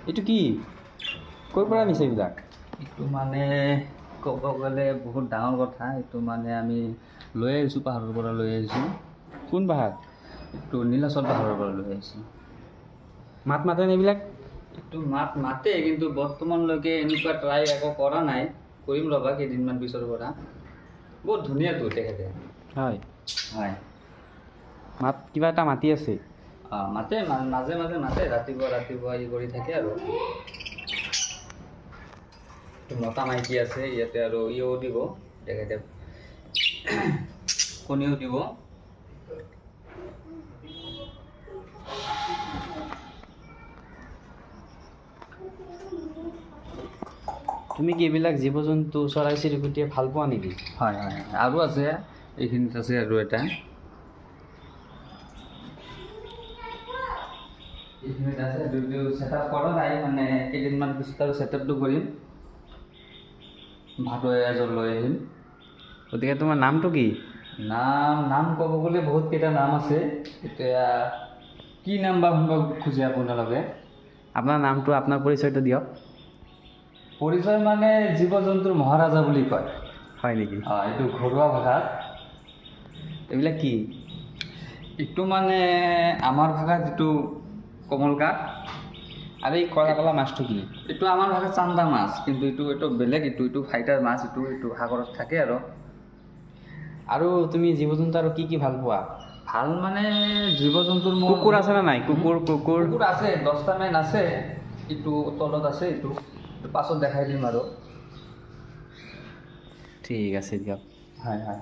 এইটো কি ক'ৰ পৰা আনিছে এইবিলাক? এইটো মানে ক'ব গ'লে বহুত ডাঙৰ কথা। এইটো মানে আমি লৈ আহিছোঁ, পাহাৰৰ পৰা লৈ আহিছোঁ। কোন পাহাৰ? এইটো নীলাচল পাহাৰৰ পৰা লৈ আহিছোঁ। মাত মাতেনে এইবিলাক? এইটো মাতে, কিন্তু বৰ্তমানলৈকে এনেকুৱা ট্ৰাই একো কৰা নাই। কৰিম ৰ'বা কেইদিনমান পিছৰ পৰা। বহুত ধুনীয়াটো তেখেতে। হয় হয়। মাত কিবা এটা মাতি আছে। মাতে, মাজে মাজে মাতে, ৰাতিপুৱা ই কৰি থাকে আৰু। মতা মাইকী আছে ইয়াতে, আৰু ইও দিব তেখেতে, কণীও দিব। তুমি কি এইবিলাক জীৱ জন্তু চৰাই চিৰিকটিয়ে ভাল পোৱা নেকি? হয় হয়, আৰু আছে, এইখিনিত আছে আৰু এটা। এইখিনিত আছে, যদিও ছেটআপ কৰা নাই, মানে কেইদিনমান পিছত আৰু ছেটআপটো কৰিম। ভাটৌ এযোৰ লৈ আহিম। গতিকে তোমাৰ নামটো কি? নাম ক'ব গ'লে বহুত কেইটা নাম আছে। এতিয়া কি নাম বা শুনিব খোজে আপোনালোকে? আপোনাৰ নামটো, আপোনাৰ পৰিচয়টো দিয়ক। পৰিচয় মানে জীৱ জন্তুৰ মহাৰাজা বুলি কয়। হয় নেকি? এইটো ঘৰুৱা ভাষাত। এইবিলাক কি? এইটো মানে আমাৰ ভাষাত যিটো কমলকাট, আৰু এই কলা কলা মাছটো কি? এইটো আমাৰ ভাষাত চান্দা মাছ, কিন্তু এইটো বেলেগ। এইটো ফাইটাৰ মাছ। এইটো সাগৰত থাকে আৰু। আৰু তুমি জীৱ জন্তু আৰু কি ভাল পোৱা? ভাল মানে জীৱ জন্তুৰ মোৰ কুকুৰ আছেনে নাই? কুকুৰ আছে, 10টামান আছে। এইটো তলত আছে, এইটো পাছত দেখাই দিম আৰু। ঠিক আছে দিয়ক। হয় হয়।